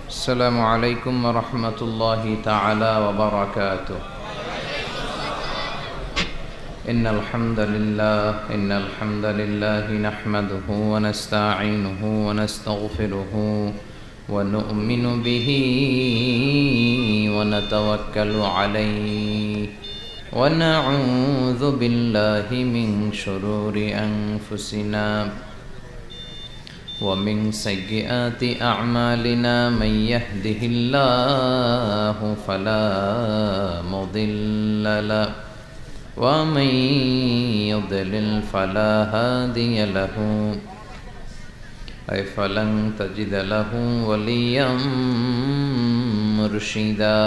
السلام عليكم ورحمة الله تعالى وبركاته. إن الحمد لله نحمده ونستعينه ونستغفره ونؤمن به ونتوكل عليه ونعوذ بالله من شرور أنفسنا ومن سيئات أعمالنا. من يهده الله فلا مضل له ومن يضلل فلا هادي له فلن تجد له وليا مرشدا.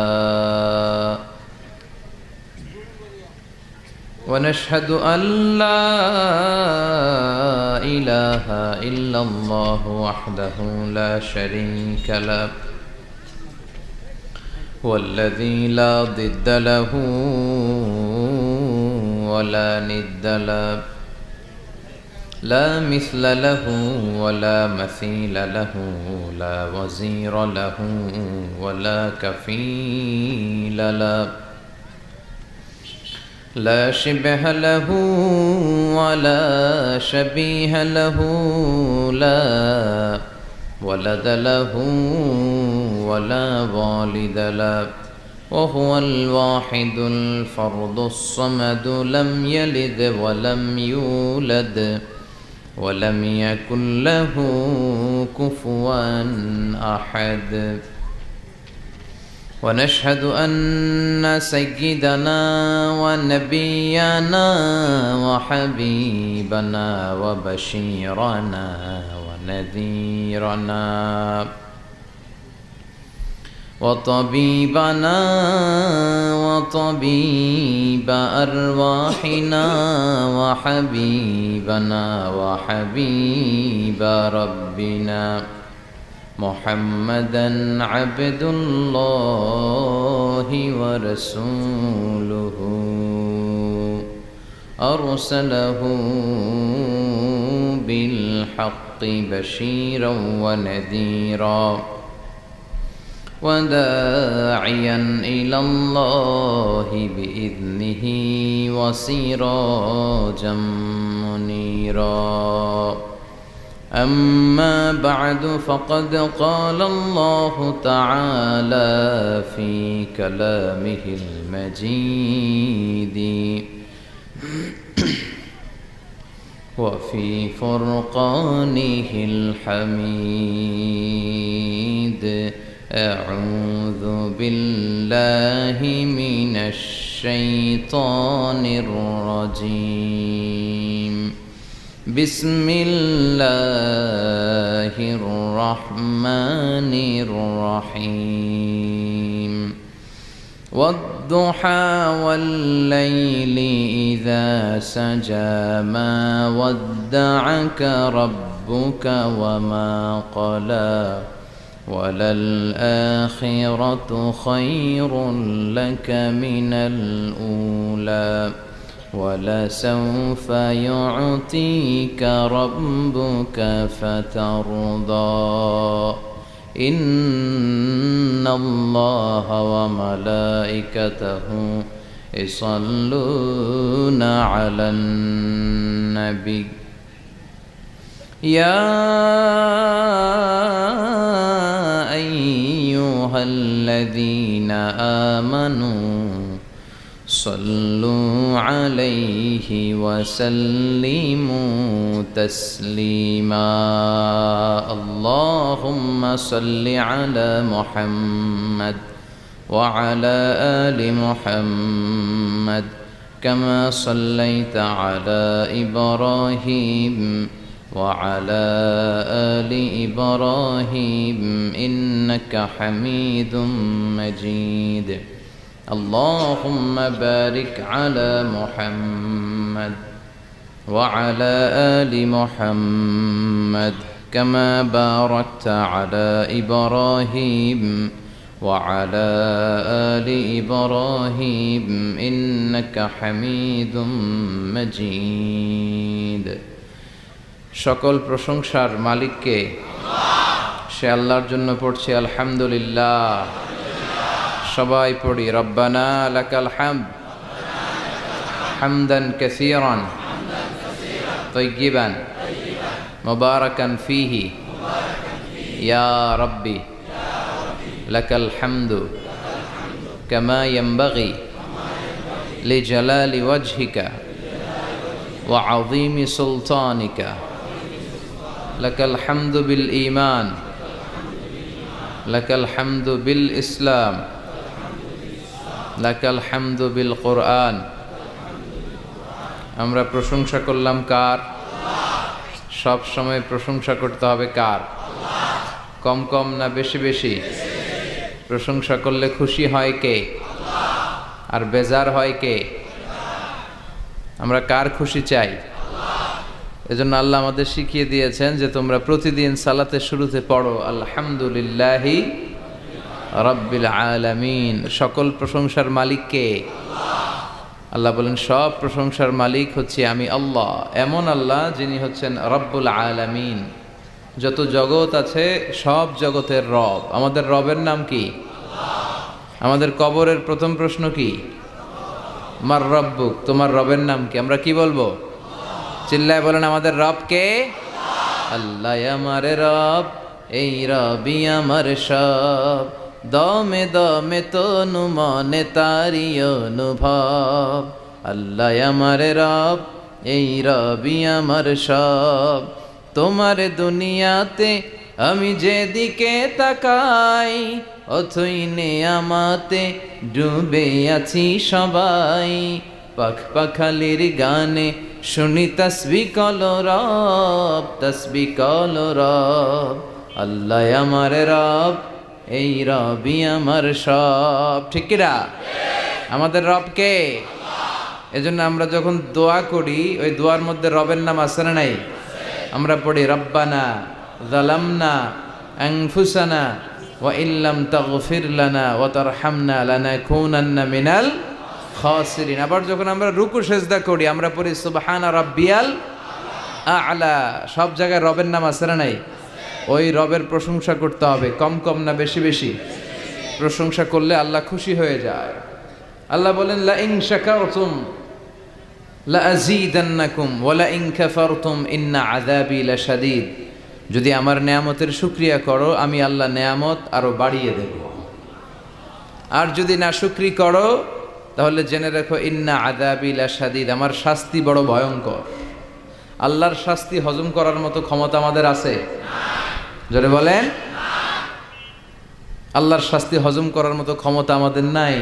ونشهد أن لا إله إلا الله وحده لا شريك له والذي لا ضد له ولا ند له لا مثل له ولا مثيل له لا وزير له ولا كفيل له لا شبه له ولا شبيه له لا ولد له ولا والد له وهو الواحد الفرد الصمد لم يلد ولم يولد ولم يكن له كفوا أحد. ونشهد أن سيدنا ونبينا وحبيبنا وبشيرنا ونذيرنا وطبيبنا وطبيب أرواحنا وحبيبنا وحبيب ربنا محمدًا عبد الله ورسوله أرسله بالحق بشيرا ونذيرا وداعيا إلى الله بإذنه وسراجا منيرا. أما بعد فقد قال الله تعالى في كلامه المجيد وفي فرقانه الحميد. أعوذ بالله من الشيطان الرجيم. بسم الله الرحمن الرحيم. والضحى والليل إذا سجى ما ودعك ربك وما قلى وللآخرة خير لك من الأولى ولسوف يعطيك ربك فترضى. إن الله وملائكته يصلون على النبي يا أيها الذين آمنوا صلوا عليه وسلموا تسليما. اللهم صل على محمد وعلى آل محمد كما صليت على إبراهيم وعلى آل إبراهيم إنك حميد مجيد. اللهم بارك على محمد وعلى آل محمد كما باركت على إبراهيم وعلى آل إبراهيم إنك حميد مجيد. সকল প্রশংসার মালিককে, সে আল্লাহর জন্য পড়ছি আলহামদুলিল্লাহ। সবাই পড়ি রব্বানা লাকাল হামদ হামদান কাসীরান তাইয়্যিবান মুবারাকান ফীহি ইয়া রাব্বি লাকাল হামদু কামা ইয়ানবাগি লিজালালি ওয়াজহিকা ওয়া আযীমি সুলতানিকা লাকাল হামদু বিল ঈমান লাকাল হামদু বিল ইসলাম লাকাল হামদু বিল কোরআন। আমরা প্রশংসা করলাম কার? সব সময় প্রশংসা করতে হবে কার? কম কম না বেশি বেশি? প্রশংসা করলে খুশি হয় কে আর বেজার হয় কে? আমরা কার খুশি চাই? এজন্য আল্লাহ আমাদের শিখিয়ে দিয়েছেন যে তোমরা প্রতিদিন সালাতের শুরুতে পড়ো আলহামদুলিল্লাহি রাব্বিল আলামিন। সকল প্রশংসার মালিক কে? আল্লাহ বলেন সব প্রশংসার মালিক হচ্ছে আমি আল্লাহ, এমন আল্লাহ যিনি হচ্ছেন রব্বুল আলামিন। যত জগৎ আছে সব জগতের রব। আমাদের রবের নাম কি? আমাদের কবরের প্রথম প্রশ্ন কি? মার রব্বুক, তোমার রবের নাম কি? আমরা কি বলবো? চিল্লায় বলেন আমাদের রব কে? আল্লাহ আমার রব, এই রবি আমার সব, দমে দমে তনু মনে তারি অনুভব। আল্লাহ আমার রব, এই রবি আমার সব, তোমার দুনিয়াতে আমি যেদিকে তাকাই অথই নেয়ামতে ডুবে আছি সবাই। পাখ পাখালির গানে শুনি তসবিহ কলো রব, তসবিহ কলো রব। আল্লাহ আমার রব, এই রবি আমার সব। ঠিক কিনা? আমাদের রব কে? এজন্য আমরা যখন দোয়া করি ওই দোয়ার মধ্যে রবের নাম আছে না নাই? আমরা পড়ি রব্বানা যালামনা আনফুসানা ওয়া ইল্লাম তাগফির লানা ওয়া তারহামনা লানাকুনান্না মিনাল খাসিরিন। আবার যখন আমরা রুকু সেজদা করি আমরা পড়ি সুবহানা রাব্বিয়াল আ'লা। সব জায়গায় রবের নাম আছে না নাই? ওই রবের প্রশংসা করতে হবে, কম কম না বেশি বেশি? প্রশংসা করলে আল্লাহ খুশি হয়ে যায়। আল্লাহ বলেন লা ইন শাকারতুম লা আযীদান্নাকুম ওয়া লা ইন কাফারতুম ইন্না আযাবি লাশাদীদ। যদি আমার নেয়ামতের শুকরিয়া করো আমি আল্লাহ নেয়ামত আরো বাড়িয়ে দেব, আর যদি না শুকরি করো তাহলে জেনে রাখো ইন্না আযাবি লাশাদীদ, আমার শাস্তি বড় ভয়ঙ্কর। আল্লাহর শাস্তি হজম করার মতো ক্ষমতা আমাদের আছে? জোরে বলেন। আল্লাহর শাস্তি হজম করার মতো ক্ষমতা আমাদের নাই।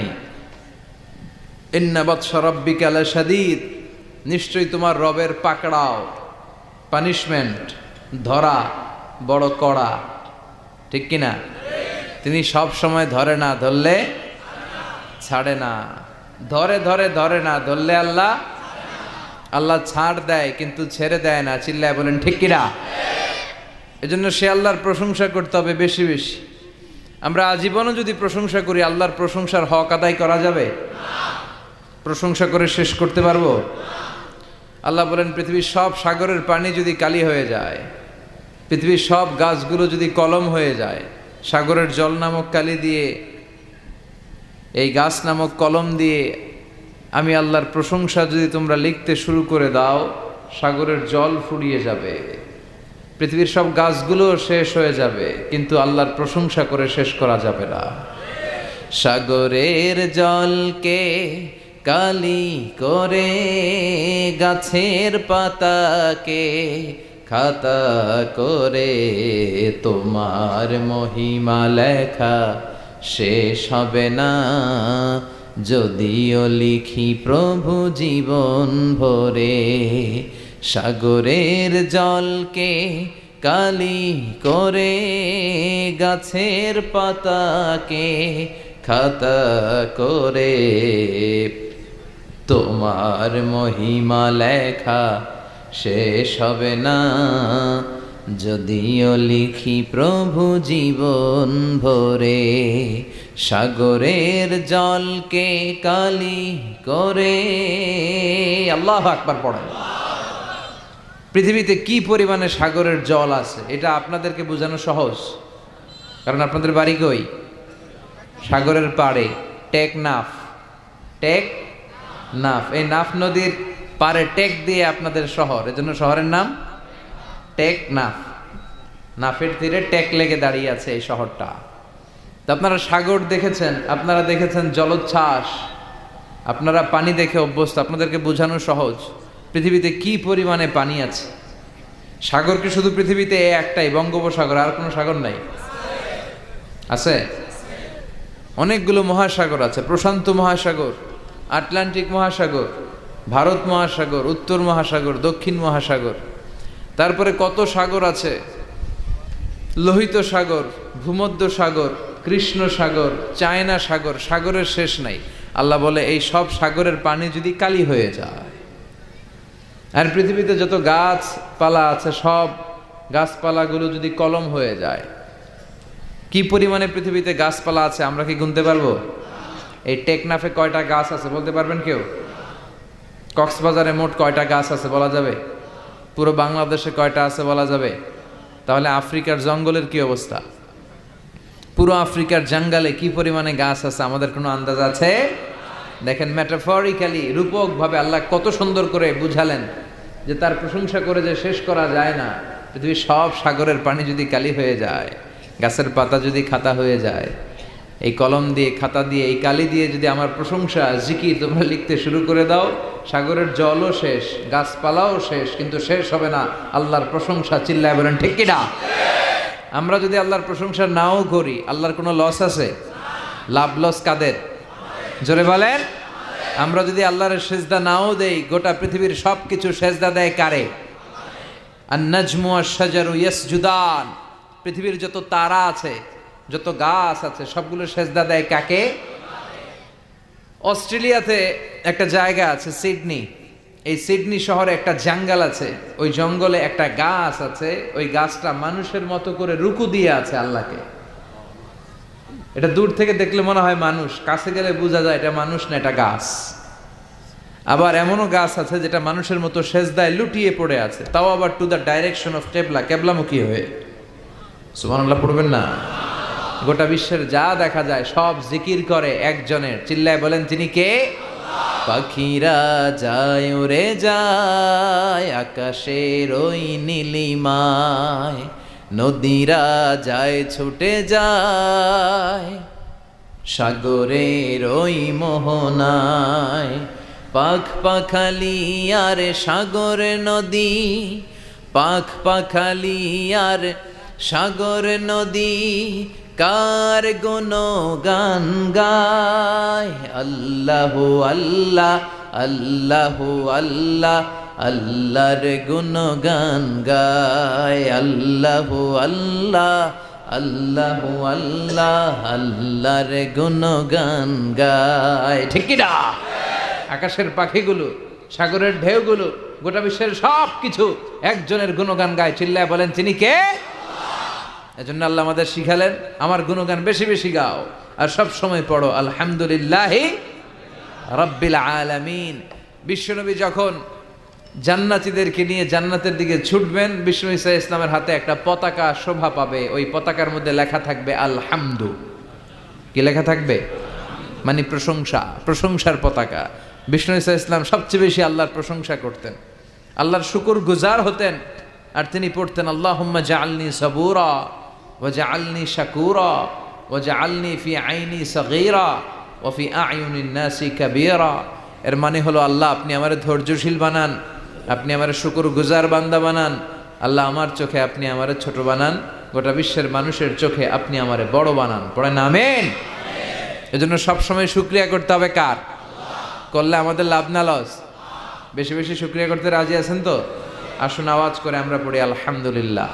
ইন্না বাতশা রাব্বিকা লাশাদীদ, নিশ্চয়ই তোমার রবের পাকড়াও, পানিশমেন্ট, ধরা বড় কড়া। ঠিক কিনা? তিনি সব সময় ধরে না, ধরলে ছাড়ে না। ধরে ধরে ধরে না, ধরলে আল্লাহ আল্লাহ ছাড় দেয় কিন্তু ছেড়ে দেয় না। চিল্লায় বলেন ঠিক কিনা? এজন্য সে আল্লাহর প্রশংসা করতে হবে বেশি বেশি। আমরা আজীবনও যদি প্রশংসা করি আল্লাহর প্রশংসার হক আদায় করা যাবে? প্রশংসা করে শেষ করতে পারবো? আল্লাহ বলেন পৃথিবীর সব সাগরের পানি যদি কালি হয়ে যায়, পৃথিবীর সব গাছগুলো যদি কলম হয়ে যায়, সাগরের জল নামক কালি দিয়ে, এই গাছ নামক কলম দিয়ে আমি আল্লাহর প্রশংসা যদি তোমরা লিখতে শুরু করে দাও, সাগরের জল ফুরিয়ে যাবে, পৃথিবীর সব গাছগুলো শেষ হয়ে যাবে, কিন্তু আল্লাহর প্রশংসা করে শেষ করা যাবে না। সাগরের জলকে কালি করে গাছের পাতাকে খাতা করে তোমার মহিমা লেখা শেষ হবে না, যদিও লিখি প্রভু জীবন ভরে। সাগরের জলকে কালি করে গাছের পাতাকে খাতা করে তোমার মহিমা লেখা শেষ হবে না, যদিও লিখি প্রভু জীবন ভরে। সাগরের জলকে কালি করে। আল্লাহু আকবার পড়েন। পৃথিবীতে কি পরিমাণে সাগরের জল আছে এটা আপনাদেরকে বোঝানো সহজ। কারণ আপনাদের বাড়ি কই? সাগরের পাড়ে। টেকনাফ। টেকনাফ, এই নাফ নদীর পাড়ে টেক দিয়ে আপনাদের শহর, এজন্য শহরের নাম টেকনাফ। নাফের তীরে টেক লেগে দাঁড়িয়ে আছে এই শহরটা। তো আপনারা সাগর দেখেছেন, আপনারা দেখেছেন জলোচ্ছ্বাস, আপনারা পানি দেখে অভ্যস্ত। আপনাদেরকে বোঝানো সহজ, পৃথিবীতে কি পরিমাণে পানি আছে। সাগর কি শুধু পৃথিবীতে একটাই, বঙ্গোপসাগর, আর কোনো সাগর নাই? আছে অনেকগুলো মহাসাগর আছে। প্রশান্ত মহাসাগর, আটলান্টিক মহাসাগর, ভারত মহাসাগর, উত্তর মহাসাগর, দক্ষিণ মহাসাগর। তারপরে কত সাগর আছে, লোহিত সাগর, ভূমধ্য সাগর, কৃষ্ণ সাগর, চায়না সাগর, সাগরের শেষ নাই। আল্লাহ বলে এই সব সাগরের পানি যদি কালি হয়ে যায়, আর পৃথিবীতে যত গাছপালা আছে সব গাছপালাগুলো যদি কলম হয়ে যায়, কি পরিমাণে পৃথিবীতে গাছপালা আছে আমরা কি গুনতে পারবো? এই টেকনাফে কয়টা গাছ আছে বলতে পারবেন কেউ? কক্সবাজারে মোট কয়টা গাছ আছে বলা যাবে? পুরো বাংলাদেশে কয়টা আছে বলা যাবে? তাহলে আফ্রিকার জঙ্গলের কি অবস্থা? পুরো আফ্রিকার জঙ্গলে কি পরিমাণে গাছ আছে আমাদের কোনো আন্দাজ আছে? দেখেন, মেটাফরিক্যালি, রূপকভাবে আল্লাহ কত সুন্দর করে বুঝালেন যে তার প্রশংসা করে যে শেষ করা যায় না। পৃথিবীর সব সাগরের পানি যদি কালি হয়ে যায়, গাছের পাতা যদি খাতা হয়ে যায়, এই কলম দিয়ে, খাতা দিয়ে, এই কালি দিয়ে যদি আমার প্রশংসা, জিকির তোমরা লিখতে শুরু করে দাও, সাগরের জলও শেষ, গাছপালাও শেষ, কিন্তু শেষ হবে না আল্লাহর প্রশংসা। চিল্লায় বলেন ঠিক কিনা? আমরা যদি আল্লাহর প্রশংসা নাও করি, আল্লাহর কোনো লস আছে? লাভ লস কাদের? জোরে বলেন। আমরা যদি আল্লাহর সেজদা নাও দেই, গোটা পৃথিবীর সব কিছু সেজদা দেয় কারে? আন-নাজমু ওয়াশ-শাজারু ইয়াসজুদান। পৃথিবীর যত তারা আছে, যত গাছ আছে, সবগুলো সেজদা দেয় কাকে? অস্ট্রেলিয়াতে একটা জায়গা আছে সিডনি, এই সিডনি শহরে একটা জঙ্গল আছে, ওই জঙ্গলে একটা গাছ আছে, ওই গাছটা মানুষের মতো করে রুকু দিয়ে আছে আল্লাহকে। এটা দূর থেকে দেখলে মনে হয় মানুষ, কাছে গেলে বোঝা যায় এটা মানুষ না, এটা গাছ। আবার এমনও গাছ আছে যেটা মানুষের মতো সেজদায় লুটিয়ে পড়ে আছে, তাও আবার টু দ্য ডাইরেকশন অফ কেবলা, কেবলামুখী হয়ে। সুবহানাল্লাহ পড়বেন না? গোটা বিশ্বের যা দেখা যায় সব জিকির করে একজনের। চিল্লায় বলেন তিনি কে? পাখিরা যায় উড়ে যায় আকাশের ওই নীলিমায়, নদীরা যায় ছুটে যায় সাগরের ওই মোহনায়। পাখ পাখালি আর সাগর নদী, পাখ পাখালি আর সাগর নদী, কার গুণগান গায়। আল্লাহ আল্লাহ আল্লাহ আল্লাহ, আল্লাহর গুণগান গায়। আল্লাহ আল্লাহ আল্লাহ আল্লাহ, আল্লাহর গুণগান গায়। ঠিক কি না? আকাশের পাখিগুলো, সাগরের ঢেউগুলো, গোটা বিশ্বের সব কিছু একজনের গুণগান গায়। চিল্লায় বলেন তিনি কে? এজন্য আল্লাহ আমাদের শিখালেন আমার গুণগান বেশি বেশি গাও, আর সব সময় পড়ো আলহামদুলিল্লাহি রাব্বিল আলামিন। বিশ্বনবী যখন জান্নাতীদেরকে নিয়ে জান্নাতের দিকে ছুটবেন, বিষ্ণু ঈসা ইসলামের হাতে একটা পতাকা শোভা পাবে। ওই পতাকার মধ্যে লেখা থাকবে আলহামদু। কি লেখা থাকবে? মানে প্রশংসা, প্রশংসার পতাকা। বিষ্ণু ঈসা ইসলাম সবচেয়ে বেশি আল্লাহর প্রশংসা করতেন, আল্লাহর শুকর গুজার হতেন। আর তিনি পড়তেন আল্লাহুম্মা জাআলনি সাবুরা ওয়া জাআলনি শাকুরা ওয়া জাআলনি ফি আইনি সাগীরা ওয়া ফি আ'য়ুনিন নাসি কাবীরা। এর মানে হলো আল্লাহ আপনি আমারে ধৈর্যশীল বানান, আপনি আমারে শুকর গুজার বান্দা বানান। আল্লাহ আমার চোখে আপনি আমারে ছোট বানান, গোটা বিশ্বের মানুষের চোখে আপনি আমারে বড় বানান। পড়েন আমিন। এজন্য সবসময় শুকরিয়া করতে হবে কার? করলে আমাদের লাভ না লস? বেশি বেশি শুকরিয়া করতে রাজি আছেন তো? আসুন আওয়াজ করে আমরা পড়ি আলহামদুলিল্লাহ।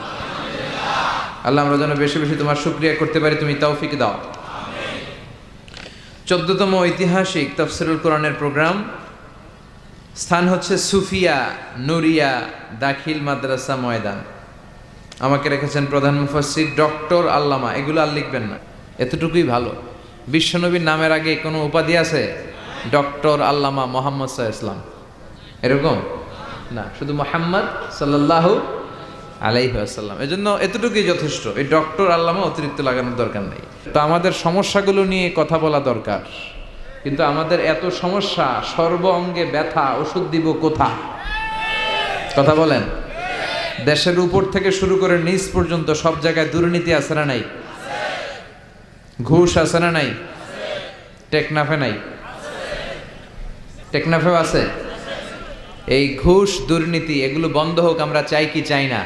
আল্লাহ আমরা যেন বেশি বেশি তোমার শুকরিয়া করতে পারি, তুমি তৌফিক দাও। 14তম ঐতিহাসিক তাফসীরুল কোরআনের প্রোগ্রাম। স্থান হচ্ছে সুফিয়া নুরিয়া দাখিল মাদ্রাসা ময়দান। আমাকে রেখেছেন প্রধান মুফাসসির ডক্টর আল্লামা। এগুলো আর লিখবেন না, এতটুকুই ভালো। বিশ্বনবীর নামের আগে কোনো উপাধি আছে? ডক্টর আল্লামা মোহাম্মদ সাল্লাল্লাহু আলাইহি ওয়াসাল্লাম, এরকম না, শুধু মুহাম্মদ সাল্লাল্লাহু আলাইহি ওয়াসাল্লাম। এজন্য এতটুকুই যথেষ্ট, এই ডক্টর আল্লামা অতিরিক্ত লাগানোর দরকার নেই। তো আমাদের সমস্যাগুলো নিয়ে কথা বলা দরকার, কিন্তু আমাদের এত সমস্যা, সর্ব অঙ্গে ব্যথা, ওষুধ দিব কোথা? কথা বলেন। দেশের উপর থেকে শুরু করে নিচ পর্যন্ত সব জায়গায় দুর্নীতি আছে না নাই? ঘুষ আছে না নাই? টেকনাফে নাই? টেকনাফেও আছে। এই ঘুষ দুর্নীতি এগুলো বন্ধ হোক আমরা চাই কি চাই না?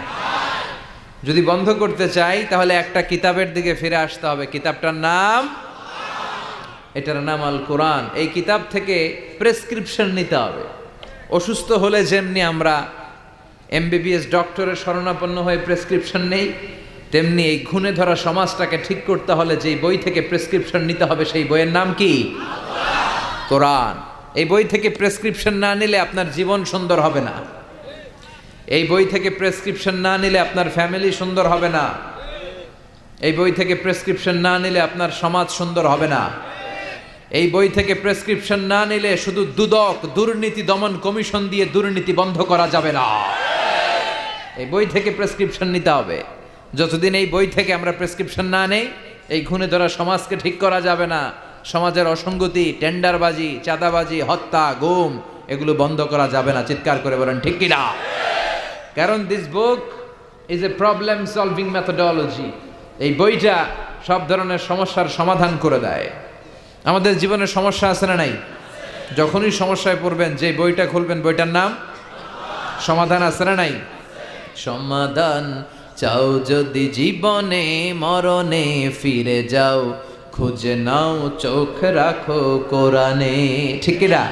যদি বন্ধ করতে চাই তাহলে একটা কিতাবের দিকে ফিরে আসতে হবে। কিতাবটার নাম, এটার নাম আল কোরআন। এই কিতাব থেকে প্রেসক্রিপশন নিতে হবে। অসুস্থ হলে যেমনি আমরা এমবিবিএস ডক্টরের শরণাপন্ন হয়ে প্রেসক্রিপশন নেই, তেমনি এই ঘুণে ধরা সমাজটাকে ঠিক করতে হলে যেই বই থেকে প্রেসক্রিপশন নিতে হবে সেই বইয়ের নাম কি? কোরআন। এই বই থেকে প্রেসক্রিপশন না নিলে আপনার জীবন সুন্দর হবে না। এই বই থেকে প্রেসক্রিপশন না নিলে আপনার ফ্যামিলি সুন্দর হবে না। এই বই থেকে প্রেসক্রিপশন না নিলে আপনার সমাজ সুন্দর হবে না। এই বই থেকে প্রেসক্রিপশন না নিলে শুধু দুদক, দুর্নীতি দমন কমিশন দিয়ে দুর্নীতি বন্ধ করা যাবে না। এই বই থেকে প্রেসক্রিপশন নিতে হবে। যতদিন এই বই থেকে আমরা প্রেসক্রিপশন না নেই, এই ঘুণে ধরা সমাজকে ঠিক করা যাবে না। সমাজের অসঙ্গতি, টেন্ডারবাজি, চাঁদাবাজি, হত্যা, গুম এগুলো বন্ধ করা যাবে না। চিৎকার করে বলেন ঠিক কি না? কারণ this book is a problem solving methodology. এই বইটা সব ধরনের সমস্যার সমাধান করে দেয়। আমাদের জীবনে সমস্যা আছে না নাই? যখনই সমস্যায় পড়বেন যে বইটা খুলবেন, বইটার নাম সমাধান আছে না নাই? সমাধান চাও যদি জীবনে, মরণে ফিরে যাও, খুঁজে নাও চোখ রাখো কোরআনে। ঠিক না?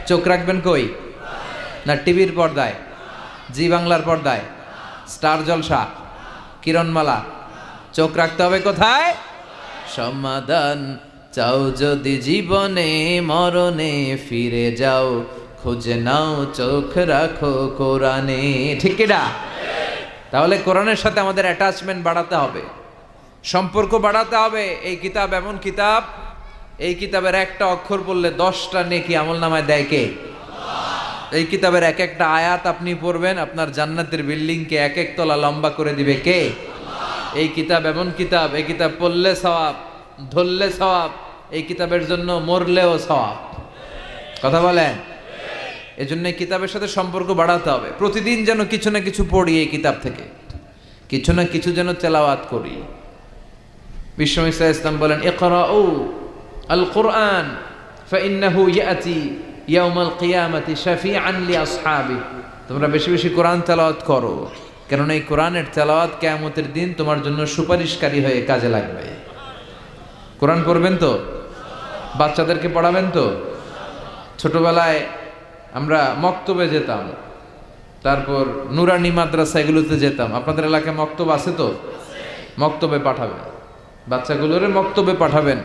চোখ রাখবেন কই? না টিভির পর্দায়, জি বাংলার পর্দায়, স্টার জলসা, কিরণমালা? চোখ রাখতে হবে কোথায়? সমাধান চাও যদি জীবনে, মরণে ফিরে যাও, খুঁজে নাও চোখ রাখো কোরআনে। ঠিক না? তাহলে কোরআনের সাথে আমাদের অ্যাটাচমেন্ট বাড়াতে হবে, সম্পর্ক বাড়াতে হবে। এই কিতাব এমন কিতাব, এই কিতাবের একটা অক্ষর পড়লে 10টা নেকি আমলনামায় দেয় কে? এই কিতাবের এক একটা আয়াত আপনি পড়বেন, আপনার জান্নাতের বিল্ডিংকে এক এক তলা লম্বা করে দিবে কে? এই কিতাব এমন কিতাব, এই কিতাব পড়লে সওয়াব, ধরলে সওয়াব, এই কিতাবের জন্য মরলেও সওয়াব। কথা বলেন। এজন্য এই কিতাবের সাথে সম্পর্ক বাড়াতে হবে। প্রতিদিন যেন কিছু না কিছু পড়ি এই কিতাব থেকে, কিছু না কিছু যেন তেলাওয়াত করি। বিশ্বনবী সাল্লাল্লাহু আলাইহি ওয়াসাল্লাম বলেন, ইকরাউ আল কোরআন ফাইন্নাহু ইয়াতি ইয়াউমাল কিয়ামাতি শাফিআন লিআসহাবি। তোমরা বেশি বেশি কোরআন তেলাওয়াত করো, কারণ এই কোরআনের তেলাওয়াত কিয়ামতের দিন তোমার জন্য সুপারিশকারী হয়ে কাজে লাগবে। কোরআন পড়বেন তো? বাচ্চাদেরকে পড়াবেন তো? ছোটবেলায় আমরা মক্তবে যেতাম, তারপর নুরানি মাদ্রাসা এগুলোতে যেতাম। আপনাদের এলাকায় মক্তব আছে তো? মক্তবে পাঠাবেন, বাচ্চাগুলোরে মক্তবে পাঠাবেন।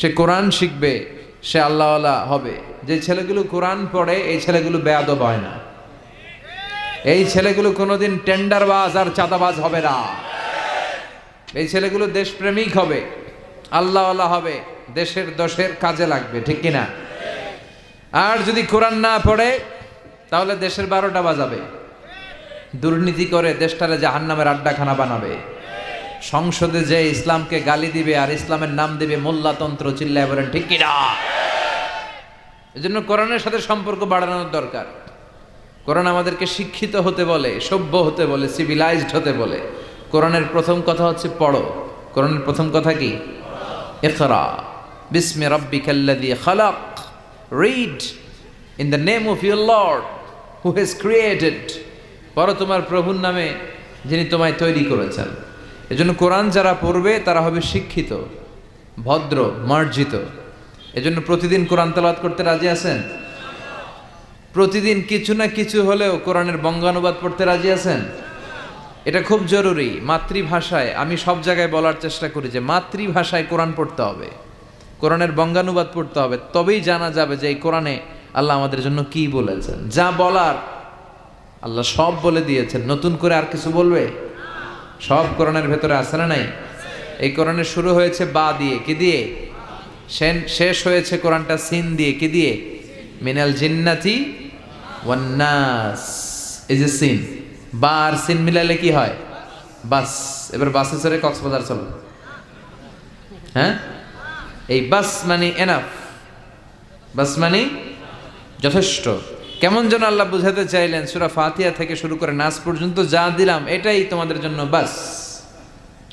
সে কোরআন শিখবে, সে আল্লাহওয়ালা হবে। যে ছেলেগুলো কোরআন পড়ে এই ছেলেগুলো বেয়াদব হয় না। এই ছেলেগুলো কোনোদিন টেন্ডারবাজ আর চাঁদাবাজ হবে না। এই ছেলেগুলো দেশপ্রেমিক হবে, আল্লাহওয়ালা হবে, দেশের দশের কাজে লাগবে। ঠিক কিনা? আর যদি কোরআন না পড়ে তাহলে দেশের 12টা বাজাবে, দুর্নীতি করে দেশটারে জাহান্নামের আড্ডাখানা বানাবে। সংসদে যে ইসলামকে গালি দিবে আর ইসলামের নাম দিবে মোল্লাতন্ত্র। চিল্লায় বলেন ঠিক কিনা? এজন্য কোরআনের সাথে সম্পর্ক বাড়ানোর দরকার। কোরআন আমাদেরকে শিক্ষিত হতে বলে, সভ্য হতে বলে, সিভিলাইজড হতে বলে। কোরআনের প্রথম কথা হচ্ছে পড়ো। কোরআনের প্রথম কথা কি? ইকরা বিসমি রাব্বিকাল্লাযী খালাক। Read in the name of your Lord who has created. পড়ো তোমার প্রভুর নামে যিনি তোমায় তৈরি করেছেন। এজন্য কোরআন যারা পড়বে তারা হবে শিক্ষিত, ভদ্র, মার্জিত। এজন্য প্রতিদিন কোরআন তেলাওয়াত করতে রাজি আছেন? প্রতিদিন কিছু না কিছু হলেও কোরআনের বঙ্গানুবাদ পড়তে রাজি আছেন? এটা খুব জরুরি। মাতৃভাষায়, আমি সব জায়গায় বলার চেষ্টা করি যে মাতৃভাষায় কোরআন পড়তে হবে, কোরআনের বঙ্গানুবাদ পড়তে হবে। তবেই জানা যাবে যে এই কোরআনে আল্লাহ আমাদের জন্য কি বলেছেন। যা বলার আল্লাহ সব বলে দিয়েছেন, নতুন করে আর কিছু বলবে? সব কোরআনের ভেতরে আছে না নাই? এই কোরআনের শুরু হয়েছে বা দিয়ে, কি দিয়ে? শেষ হয়েছে কোরআনটা সিন দিয়ে, কি দিয়ে? মিনাল জিন্নাতি ওয়ান নাস। এই যে সিন, বা আর সিন মিলাইলে কি হয়? বাস। এবার বাসে চড়ে কক্সবাজার চলো। হ্যাঁ, এই বাস মানে এনাফ, বাস মানে যথেষ্ট। কেমন যেন আল্লাহ বুঝাতে চাইলেন সূরা ফাতিহা থেকে শুরু করে নাস পর্যন্ত যা দিলাম এটাই তোমাদের জন্য বাস,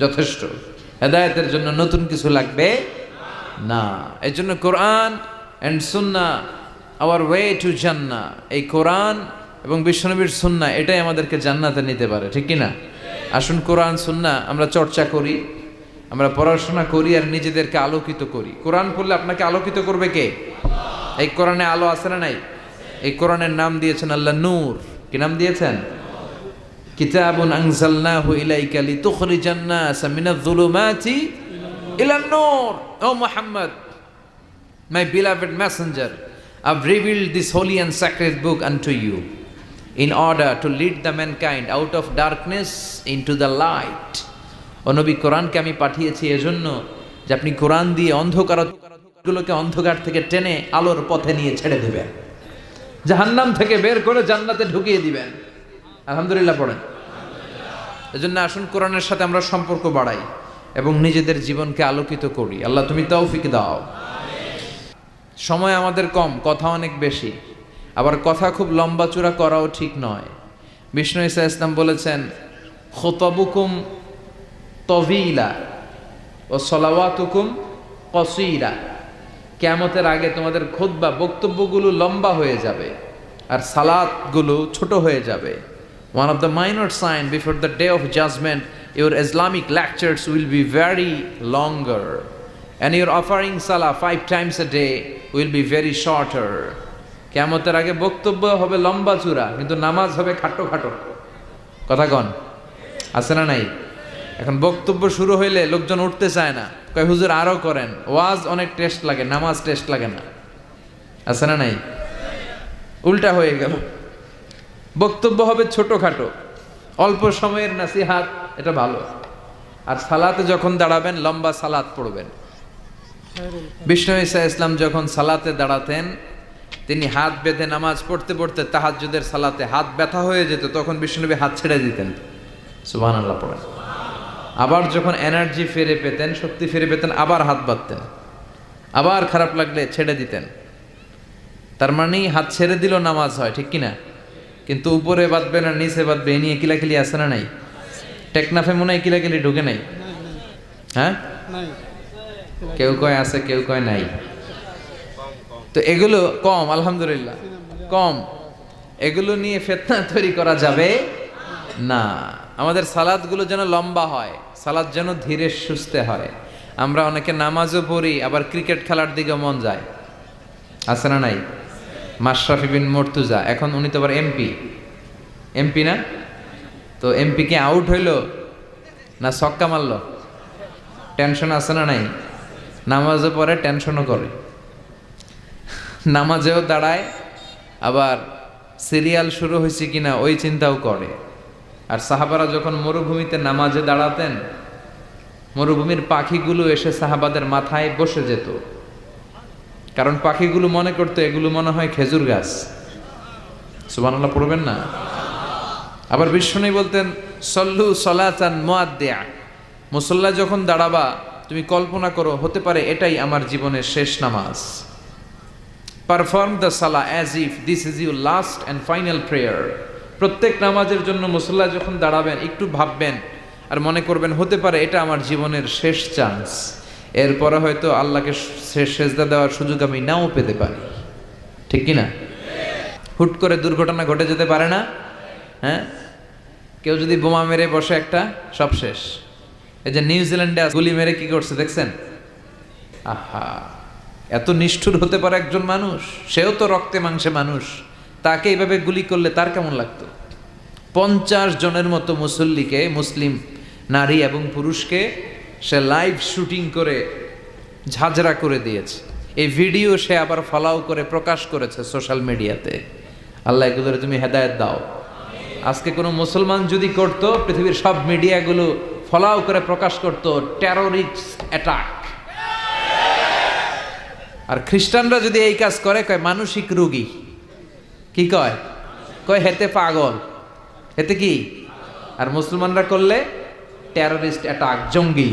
যথেষ্ট। হেদায়েতের জন্য নতুন কিছু লাগবে না। এর জন্য কোরআন and Sunnah hour way to জান্নাহ। এই কোরআন এবং বিশ্বনবীর সুন্নাহ এটাই আমাদেরকে জান্নাতে নিতে পারে, ঠিক কি না? আসুন কোরআন সুন্নাহ আমরা চর্চা করি, আমরা পড়াশোনা করি আর নিজেদেরকে আলোকিত করি। কোরআন পড়লে আপনাকে আলোকিত করবে কে? এই কোরআনে আলো আছে না নাই? এই কোরআনের নাম দিয়েছেন আল্লাহ নূর। কি নাম দিয়েছেন? কিতাবুন আনজালনাহু ইলাইকা লিতুখরিজান নাস মিনাজ-যুলুমাতি ইলান নূর। ও Muhammad, my beloved messenger, I've revealed this holy and sacred book unto you in order to lead the mankind out of darkness into the light. ও নবী, কোরআনকে আমি পাঠিয়েছি এজন্য যে আপনি কোরআন দিয়ে অন্ধকারগুলোকে অন্ধকার থেকে টেনে আলোর পথে নিয়ে ছেড়ে দিবেন, জাহান্নাম থেকে বের করে জান্নাতে ঢুকিয়ে দিবেন। আলহামদুলিল্লাহ পড়েন। এজন্য আসুন কোরআনের সাথে আমরা সম্পর্ক বাড়াই এবং নিজেদের জীবনকে আলোকিত করি। আল্লাহ তুমি তৌফিক দাও। সময় আমাদের কম, কথা অনেক বেশি, আবার কথা খুব লম্বা চূড়া করাও ঠিক নয়। বিষ্ণু ঈসা ইসলাম বলেছেন, খুতাবুকুম তভিলা ও সলাওয়াতুকুম কসীরা। কিয়ামতের আগে তোমাদের খুতবা বক্তব্যগুলো লম্বা হয়ে যাবে আর সালাতগুলো ছোট হয়ে যাবে। One of the minor sign before the day of judgment, your Islamic lectures will be very longer and your offering salah 5 times a day will be very shorter. কিয়ামতের আগে বক্তব্য হবে লম্বা চূড়া, কিন্তু নামাজ হবে খাটো খাটো। কথা কন, আছে না নাই? এখন বক্তব্য শুরু হইলে লোকজন উঠতে চায় না, কয় হুজুর আরো করেন। ওয়াজ অনেক টেস্ট লাগে, নামাজ টেস্ট লাগে না। আছে না নাই? উল্টা হয়ে গেল। বক্তব্য হবে ছোটখাটো, অল্প সময়ের নাসিহাত, এটা ভালো। আর সালাতে যখন দাঁড়াবেন লম্বা সালাত পড়বেন। বিষ্ণু ঈসা ইসলাম যখন সালাতে দাঁড়াতেন তিনি হাত বেঁধে নামাজ পড়তে পড়তে তাহাজ্জুদের সালাতে হাত ব্যথা হয়ে যেত, তখন বিষ্ণুনবী হাত ছেড়ে দিতেন। সুবহানাল্লাহ পড়েন। আবার যখন এনার্জি ফিরে পেতেন, শক্তি ফিরে পেতেন, আবার হাত বাঁধতেন, আবার খারাপ লাগলে ছেড়ে দিতেন। তার মানে হাত ছেড়ে দিল নামাজ হয়, ঠিক কিনা? কিন্তু উপরে বাঁধবে না নিচে বাঁধবে এ নিয়ে কিলাকিলি আছে না নাই? টেকনাফে মনে হয় কিলাকিলি ঢুকে নাই? হ্যাঁ, কেউ কয় আছে, কেউ কয় নাই। তো এগুলো কম, আলহামদুলিল্লাহ কম। এগুলো নিয়ে ফিতনা তৈরি করা যাবে না। আমাদের সালাদগুলো যেন লম্বা হয়, সালাদ যেন ধীরে সুস্থে হয়। আমরা অনেকে নামাজও পড়ি, আবার ক্রিকেট খেলার দিকে মন যায়। আছে না নাই? মাশরাফি বিন মুর্তজা, এখন উনি তো আবার এমপি না? তো এমপি কে আউট হইল না ছক্কা মারল? টেনশন আছে না নাই? নামাজও পড়ে, টেনশনও করে, নামাজেও দাঁড়ায়, আবার সিরিয়াল শুরু হয়েছে কিনা ওই চিন্তাও করে। আর সাহাবারা যখন মরুভূমিতে নামাজে দাঁড়াতেন, মরুভূমির পাখিগুলো এসে সাহাবাদের মাথায় বসে যেত, কারণ পাখিগুলো মনে করতো এগুলো মনে হয় খেজুর গাছ। সুবহানাল্লাহ পড়বেন না? আবার বিষ্ণু বলতেন, সল্লু সলাতান মুআদ্দিয়া, মুসল্লা যখন দাঁড়াবা তুমি কল্পনা করো হতে পারে এটাই আমার জীবনের শেষ নামাজ। Perform the Salah as if this is your last and final prayer. প্রত্যেক নামাজের জন্য মুসল্লা যখন দাঁড়াবেন একটু ভাববেন আর মনে করবেন হতে পারে এটা আমার জীবনের শেষ চান্স। এরপরে হয়তো আল্লাহকে সেজদা দেওয়ার সুযোগ আমি নাও পেতে পারি, ঠিক কিনা? হুট করে দুর্ঘটনা ঘটে যেতে পারে না? হ্যাঁ, কেউ যদি বোমা মেরে বসে একটা, সব শেষ। এই যে নিউজিল্যান্ডে গুলি মেরে কি করছে দেখছেন? আহা, এত নিষ্ঠুর হতে পারে একজন মানুষ, সেও তো রক্তে মাংসে মানুষ, তাকে এইভাবে গুলি করলে তার কেমন লাগতো? 50 জনের মতো মুসল্লিকে, মুসলিম নারী এবং পুরুষকে সে লাইভ শুটিং করে ঝাঁঝরা করে দিয়েছে। এই ভিডিও সে আবার ফলাও করে প্রকাশ করেছে সোশ্যাল মিডিয়াতে। আল্লাহ এগুলোরে তুমি হেদায়েত দাও। আজকে কোনো মুসলমান যদি করত, পৃথিবীর সব মিডিয়াগুলো ফলাও করে প্রকাশ করত টেররিস্ট অ্যাটাক। আর খ্রিস্টানরা যদি এই কাজ করে, কয় মানসিক রোগী। কি কয়? কয় হেতে পাগল। এতে কি? আর মুসলমানরা করলে টেররিস্ট অ্যাটাক, জঙ্গি।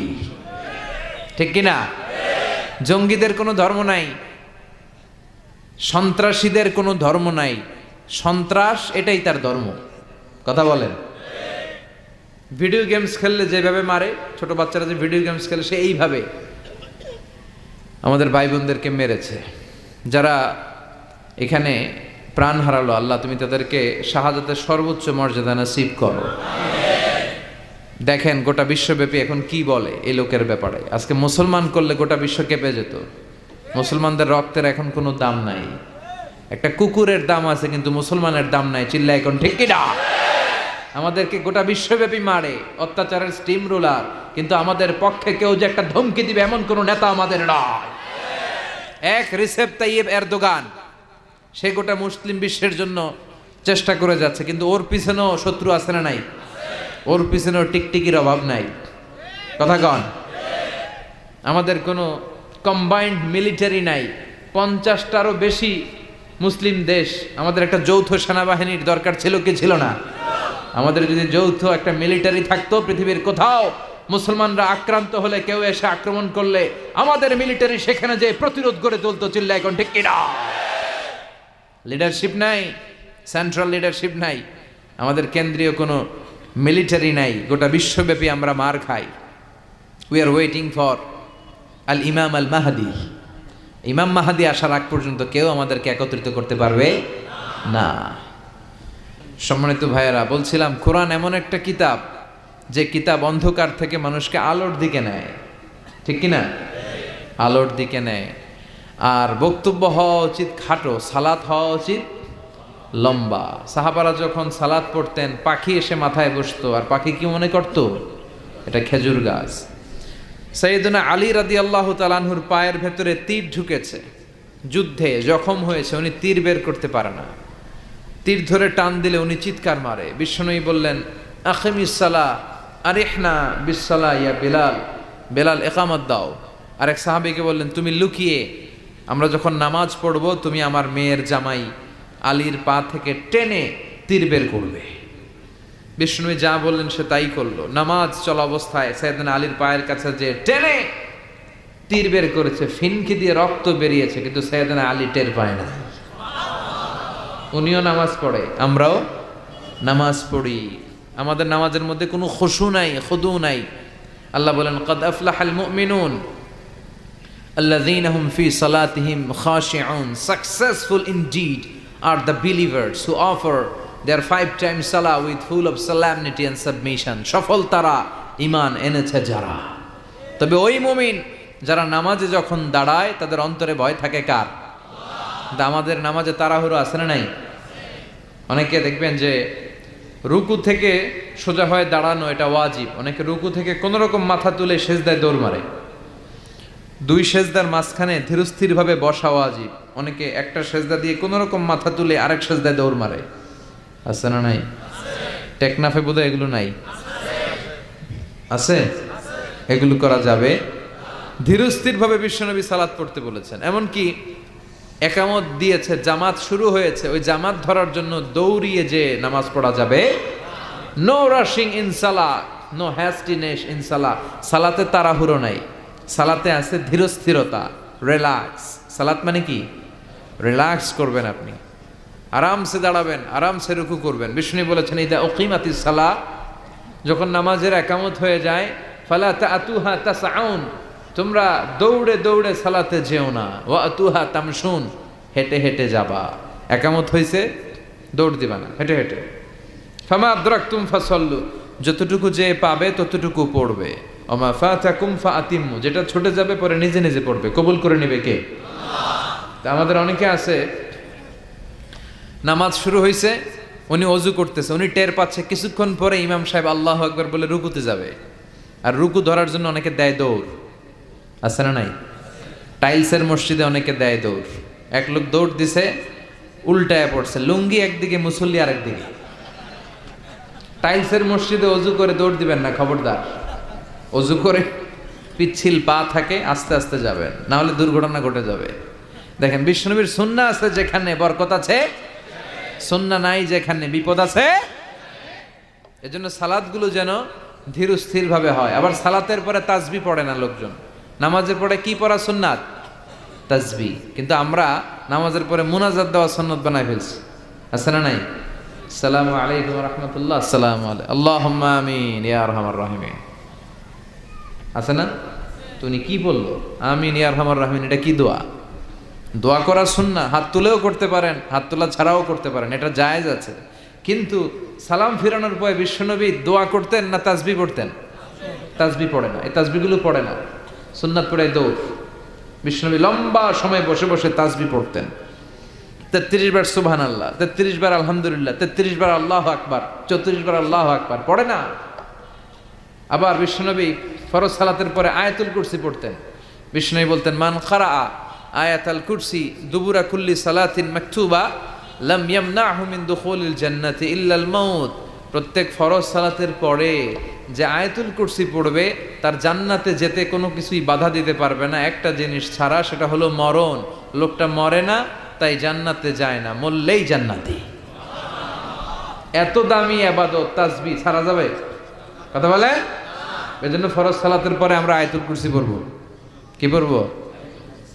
ঠিক কিনা? জঙ্গিদের কোনো ধর্ম নাই, সন্ত্রাসীদের কোনো ধর্ম নাই, সন্ত্রাস এটাই তার ধর্ম। কথা বলেন। ভিডিও গেমস খেললে যেভাবে মারে, ছোট বাচ্চারা যে ভিডিও গেমস খেলে সে এইভাবে আমাদের ভাই বোনদেরকে মেরেছে। যারা এখানে প্রাণ হারালো, আল্লাহ তুমি তাদেরকে শাহাদাতের সর্বোচ্চ মর্যাদা নসিব করো। দেখেন গোটা বিশ্বব্যাপী এখন কি বলে এই লোকের ব্যাপারে। আজকে মুসলমান করলে গোটা বিশ্ব কেঁপে যেত। মুসলমানদের রক্তের এখন কোনো দাম নাই। একটা কুকুরের দাম আছে কিন্তু মুসলমানের দাম নাই। চিল্লা এখন ঠিক কিনা? আমাদেরকে গোটা বিশ্বব্যাপী মারে, অত্যাচারের স্টিম রুলার, কিন্তু আমাদের পক্ষে কেউ যে একটা ধমকি দিবে এমন কোন নেতা আমাদের নয়। এক রিসেপ তাইয়েব এরদোগান, সে গোটা মুসলিম বিশ্বের জন্য চেষ্টা করে যাচ্ছে, কিন্তু ওর পিছনেও শত্রু আছে না নাই? ওর পিছনেও টিকটিকির অভাব নাই। কথা কন। আমাদের কোনো কম্বাইন্ড মিলিটারি নাই। 50টারও বেশি মুসলিম দেশ, আমাদের একটা যৌথ সেনাবাহিনীর দরকার ছিল কি ছিল না? আমাদের যদি যৌথ একটা মিলিটারি থাকতো, পৃথিবীর কোথাও মুসলমানরা আক্রান্ত হলে, কেউ এসে আক্রমণ করলে আমাদের মিলিটারি সেখানে যে প্রতিরোধ করে তুলতো। চিল্লা এখন ঠিক কিনা? লিডারশিপ নাই, সেন্ট্রাল লিডারশিপ নাই, আমাদের কেন্দ্রীয় কোনো মিলিটারি নাই। গোটা বিশ্বব্যাপী আমরা মার খাই। উই আর ওয়েটিং ফর আল ইমাম আল মাহাদি। ইমাম মাহাদি আসার আগ পর্যন্ত কেউ আমাদেরকে একত্রিত করতে পারবে না। সম্মানিত ভাইয়েরা, বলছিলাম কোরআন এমন একটা কিতাব যে কিতাব অন্ধকার থেকে মানুষকে আলোর দিকে নেয়। ঠিক কিনা? আলোর দিকে নেয়। আর বক্তব্য হওয়া উচিত খাটো, সালাত হওয়া উচিত লম্বা। সাহাবারা যখন সালাত পড়তেন, পাখি এসে মাথায় বসতো, আর পাখি কি মনে করত? এটা খেজুর গাছ। সাইয়েদনা আলী রাদিয়াল্লাহু তাআলা আনহুর পায়ের ভেতরে তীর ঢুকেছে, যুদ্ধে জখম হয়েছে, উনি তীর বের করতে পারে না। তীর ধরে টান দিলে উনি চিৎকার মারে। বিশ্বনবী বললেন, আকিমিস সালাহ আরিহনা বিসসালাহ ইয়া বেলাল, বেলাল ইকামত দাও। আরেক সাহাবীকে বললেন, তুমি লুকিয়ে আমরা যখন নামাজ পড়ব, তুমি আমার মেয়ের জামাই আলীর পা থেকে টেনে তীর বের করবে। বিষ্ণুবী যা বললেন সে তাই করলো। নামাজ চলা অবস্থায় সাইয়েদনা আলীর পায়ের কাছে যে টেনে তীর বের করেছে, ফিনকি দিয়ে রক্ত বেরিয়েছে, কিন্তু সাইয়েদনা আলী টের পায় না। উনিও নামাজ পড়ে, আমরাও নামাজ পড়ি। আমাদের নামাজের মধ্যে কোনো খুশু নাই, খুদু নাই। আল্লাহ বলেন, ক্বাদ আফলাহাল মুমিনুন আল্লাযীনা হুম ফি সালাতিহিম খাশিউন। Successful indeed are the believers who offer their 5 times salah with full of solemnity and submission. সফল তারা, ঈমান এনেছে যারা। তবে ওই মুমিন যারা নামাজে যখন দাঁড়ায় তাদের অন্তরে ভয় থাকে কার? আমাদের নামাজে তাড়াহুড়ো আছে না নাই? অনেকে দেখবেন যে রুকু থেকে সোজা হয়ে দাঁড়ানো এটা ওয়াজিব। অনেকে রুকু থেকে কোনো রকম মাথা তুলে সেজদায় দৌড় মারে। 2 সেজদার মাঝখানে ধীরস্থিরভাবে বসা ওয়াজিব। অনেকে একটা সেজদা দিয়ে কোনো রকম মাথা তুলে আরেক সেজদায় দৌড় মারে। আছে না নাই? টেকনাফে বোধহয় এগুলো নাই। আছে? এগুলো করা যাবে। ধীরস্থিরভাবে বিশ্বনবী সালাত পড়তে বলেছেন। এমনকি একামত দিয়েছে, জামাত শুরু হয়েছে, ওই জামাত ধরার জন্য দৌড়িয়ে যে নামাজ পড়া যাবে। No rushing in salah, no hastiness in salah. সালাতে তাড়াহুড়ো নাই, সালাতে আছে ধীরস্থিরতা, রিল্যাক্স। সালাত মানে কি? রিল্যাক্স করবেন আপনি, আরামসে দাঁড়াবেন, আরামসে রুকু করবেন। বিষ্ণু বলেছেন, ইদা উকিমাতিস সালাহ, যখন নামাজের একামত হয়ে যায়, ফালা তাতুহা তাসআউন, তোমরা দৌড়ে দৌড়ে সালাতে যেও না। ওয়া আতুহা তামশুন, হেঁটে হেঁটে যাবা। একামত হয়েছে, দৌড় দিবা না, হেঁটে হেঁটে। ফামা আদরাকতুম ফাসাল্লু, যতটুকু যে পাবে ততটুকু পড়বে। ওমা ফাতাকুম ফাআতিমু, যেটা ছুটে যাবে পরে নিজে নিজে পড়বে। কবুল করে নেবে কে? তা আমাদের অনেকে আছে, নামাজ শুরু হয়েছে, উনি অজু করতেছে, উনি টের পাচ্ছে কিছুক্ষণ পরে ইমাম সাহেব আল্লাহু আকবার বলে রুকুতে যাবে। আর রুকু ধরার জন্য অনেকে দেয় দৌড়। আছে না নাই? টাইলসের মসজিদে অনেকে দেয় দৌড়। এক লোক দৌড় দিছে, উল্টায় পড়ছে, লুঙ্গি একদিকে, মুসল্লি আরেকদিকে। টাইলসের মসজিদে অজু করে দৌড় দিবেন না, খবরদার। অজু করে পিচ্ছিল পা থাকে, আস্তে আস্তে যাবেন, না হলে দুর্ঘটনা ঘটে যাবে। দেখেন, বিশ্বনবীর সুন্নাহ আছে যেখানে বরকত আছে, সুন্নাহ নাই যেখানে বিপদ আছে। এজন্য সালাতগুলো যেন ধীর স্থির ভাবে হয়। আবার সালাতের পরে তাসবিহ পড়ে না লোকজন, নামাজের পরে কি পড়া সুন্নাত? তাসবিহ। কিন্তু আমরা নামাজের পরে মুনাজাত দেওয়া সুন্নাত বানাই ফেলছি, আছে না নাই? আসসালামু আলাইকুম ওয়া রাহমাতুল্লাহ, আসসালামু আলাইকুম, আল্লাহুম্মা আমিন ইয়া আরহামার রাহিমিন, আছে না? তুমি কি বললো আমিন ইয়া আরহামার রাহিমিন, এটা কি দোয়া? দোয়া করা সুন্নাহ, হাত তুলেও করতে পারেন, হাত তোলা ছাড়াও করতে পারেন, এটা জায়েজ আছে। কিন্তু সালাম ফিরানোর পরে বিশ্বনবী দোয়া করতেন না তাসবিহ পড়তেন? তাসবিহ পড়ে না, এই তাসবিহগুলো পড়ে না, সুন্নাত পড়ে দৌড়। বিশ্বনবী লম্বা সময় বসে বসে তাসবিহ পড়তেন, 33 বার সুবহানাল্লাহ, 33 বার আলহামদুলিল্লাহ, 33 বার আল্লাহু আকবার, 34 বার আল্লাহু আকবার, পড়ে না। আবার বিশ্বনবী ফরজ সালাতের পরে আয়াতুল কুরসি পড়তেন। বিশ্বনবী বলতেন, মান ক্বারাআ আয়াতুল কুরসি দুবুরা কুল্লি সালাতিন মাকতুবা লাম ইয়ামনাহু মিন দুখুলিল জান্নাতি ইল্লাল মাউত। প্রত্যেক ফরজ সালাতের পরে যে আয়াতুল কুরসি পড়বে তার জান্নাতে যেতে কোনো কিছুই বাধা দিতে পারবে না, একটা জিনিস ছাড়া, সেটা হলো মরণ। লোকটা মরে না তাই জান্নাতে যায় না, মরলেই জান্নাতি। এত দামি ইবাদত তাসবিহ ছাড়া যাবে? কথা বলে। এজন্য ফরজ সালাতের পরে আমরা আয়াতুল কুরসি পড়বো। কি পড়বো?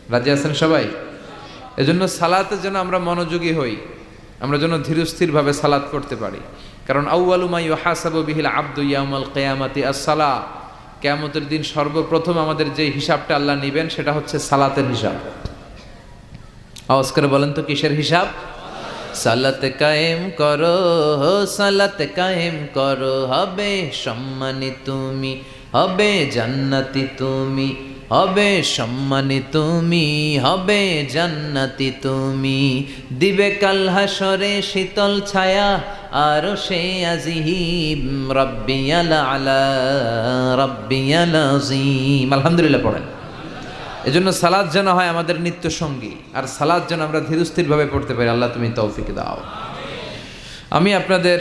রাজি আছেন সবাই? এজন্য সালাতে যেন আমরা মনোযোগী হই, আমরা যেন ধীরস্থির ভাবে সালাত করতে পারি। কারণ আউয়ালু মা ইউহাসাবু বিহিল আবদু ইয়াউমাল কিয়ামাতি আস-সালাহ। কিয়ামতের দিন সর্বপ্রথম আমাদের যে হিসাবটা আল্লাহ নেবেন সেটা হচ্ছে সালাতের হিসাব। আওয়াজ করে বলেন তো কিসের হিসাব? সালাত কায়েম করো, সালাত কায়েম করো, হবে সম্মানী তুমি, হবে জান্নাতি তুমি, হবে সম্মানী তুমি, হবে জান্নাতি তুমি। দিবে কাল হাসরে শীতল ছায়া আরশে আজিম, রাব্বিয়াল আলা রাব্বিয়াল আযীম। আলহামদুলিল্লাহ পড়েন। এজন্য সালাত যেন হয় আমাদের নিত্য সঙ্গী, আর সালাত যেন আমরা ধীরস্থিরভাবে পড়তে পারি। আল্লাহ তুমি তৌফিক দাও। আমি আপনাদের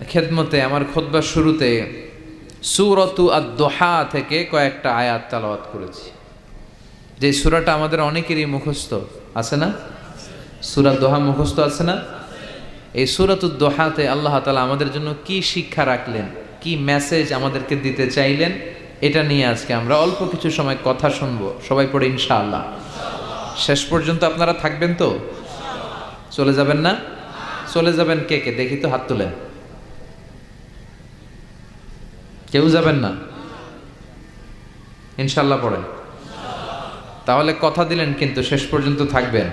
খেদমতে আমার খুতবার শুরুতে সূরাতু আদ-দুহা থেকে কয়েকটা আয়াত তেলাওয়াত করেছি, যে সূরাটা আমাদের অনেকেরই মুখস্থ, আছে না? সূরা দোহা মুখস্থ আছে না? এই সূরাতুদ দুহাতে আল্লাহ তাআলা আমাদের জন্য কি শিক্ষা রাখলেন, কি মেসেজ আমাদেরকে দিতে চাইলেন, এটা নিয়ে আজকে আমরা অল্প কিছু সময় কথা শুনবো। সবাই পড়ে ইনশাআল্লাহ। শেষ পর্যন্ত আপনারা থাকবেন তো? চলে যাবেন না? চলে যাবেন কে কে দেখি তো, হাত তুলেন। কেউ যাবেন না? ইনশাআল্লাহ পড়েন। তাহলে কথা দিলেন কিন্তু শেষ পর্যন্ত থাকবেন?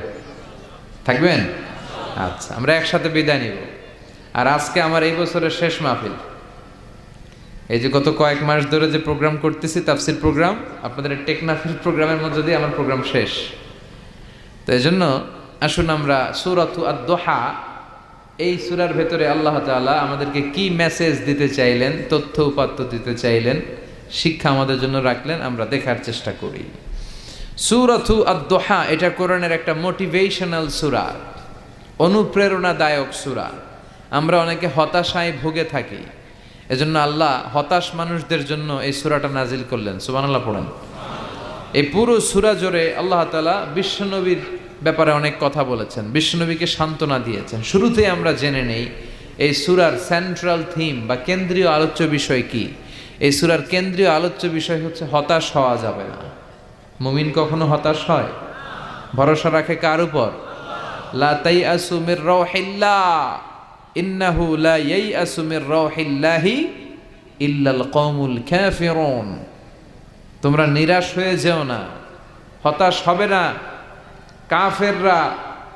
থাকবেন? আচ্ছা, আমরা একসাথে বিদায় নিব। আর আজকে আমার এই বছরের শেষ মাহফিল। এই যে গত কয়েক মাস ধরে যে প্রোগ্রাম করতেছি, তাফসির প্রোগ্রাম, আপনাদের টেকনাফির প্রোগ্রামের মধ্যে দিয়ে আমার প্রোগ্রাম শেষ। তো এই জন্য আসুন আমরা সূরাতু আদ-দুহা, এই সূরার ভেতরে আল্লাহ তাআলা আমাদেরকে কি মেসেজ দিতে চাইলেন, তথ্য উপাত্ত দিতে চাইলেন, শিক্ষা আমাদের জন্য রাখলেন, আমরা দেখার চেষ্টা করি। সূরাতু আদ-দুহা এটা কোরআনের একটা মোটিভেশনাল সূরা, অনুপ্রেরণাদায়ক সূরা। আমরা অনেকে হতাশায় ভুগে থাকি, এজন্য আল্লাহ হতাশ মানুষদের জন্য এই সূরাটা নাজিল করলেন। সুবহানাল্লাহ পড়েন। এই পুরো সূরা জুড়ে আল্লাহ তাআলা বিশ্বনবীর ব্যাপারে অনেক কথা বলেছেন, বিশ্বনবীকে সান্ত্বনা দিয়েছেন। শুরুতেই আমরা জেনে নেই এই সূরার সেন্ট্রাল থিম বা কেন্দ্রীয় আলোচ্য বিষয় কি। এই সূরার কেন্দ্রীয় আলোচ্য বিষয় হচ্ছে হতাশ হওয়া যাবে না। মুমিন কখনো হতাশ হয়? ভরসা রাখে কার উপর? লা তাইআসু মির রাউহিল্লাহ ইন্নাহু লা ইয়াইআসু মির রাউহিল্লাহি ইল্লাল কওমুল কাফিরুন। তোমরা নিরাশ হয়ে যেও না, হতাশ হবে না। কাফেররা,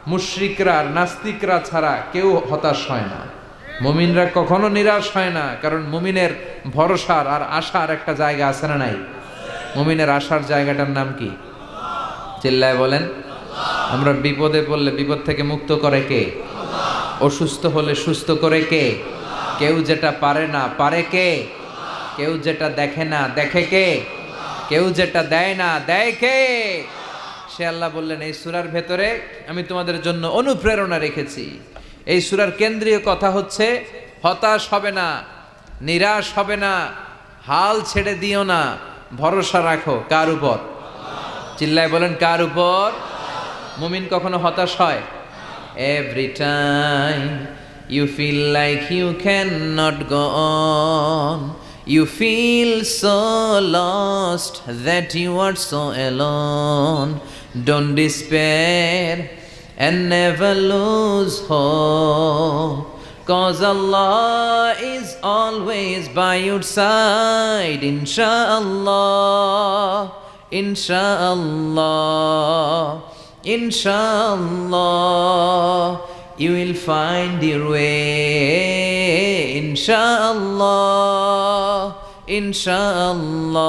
মুশরিকরা, নাস্তিকরা ছাড়া কেউ হতাশ হয় না। মুমিনরা কখনো নিরাশ হয় না, কারণ মুমিনের ভরসার আর আশার একটা জায়গা আছে না নাই? মুমিনের আশার জায়গাটার নাম কি? চিল্লায় বলেন। আমরা বিপদে পড়লে বিপদ থেকে মুক্ত করে কে? অসুস্থ হলে সুস্থ করে কে? কেউ যেটা পারে না পারে কে? কেউ যেটা দেখে না দেখে কে? কেউ যেটা দেয় না দেয় কে? সে আল্লাহ বললেন, এই সূরার ভেতরে আমি তোমাদের জন্য অনুপ্রেরণা রেখেছি। এই সূরার কেন্দ্রীয় কথা হচ্ছে হতাশ হবে না, নিরাশ হবে না, হাল ছেড়ে দিও না, ভরসা রাখো। কার উপর? চিল্লায় বলেন, কার উপর? মুমিন কখনো হতাশ হয়? Every time You feel like you cannot go on. You feel so lost that you are so alone. Don't despair and never lose hope, 'cause Allah is always by your side. Insha'Allah, Insha'Allah, Insha'Allah, you will find your way. Insha'Allah, Insha'Allah,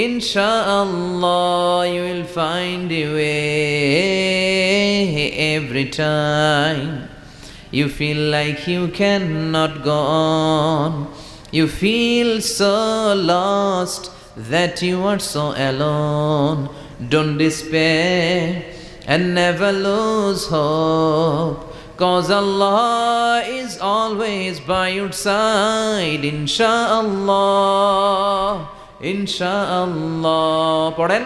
Insha'Allah, you will find your way. Every time you feel like you cannot go on, you feel so lost that you are so alone. Don't despair and never lose hope, 'cause Allah is always by your side. Insha'Allah, Insha'Allah, পড়েন,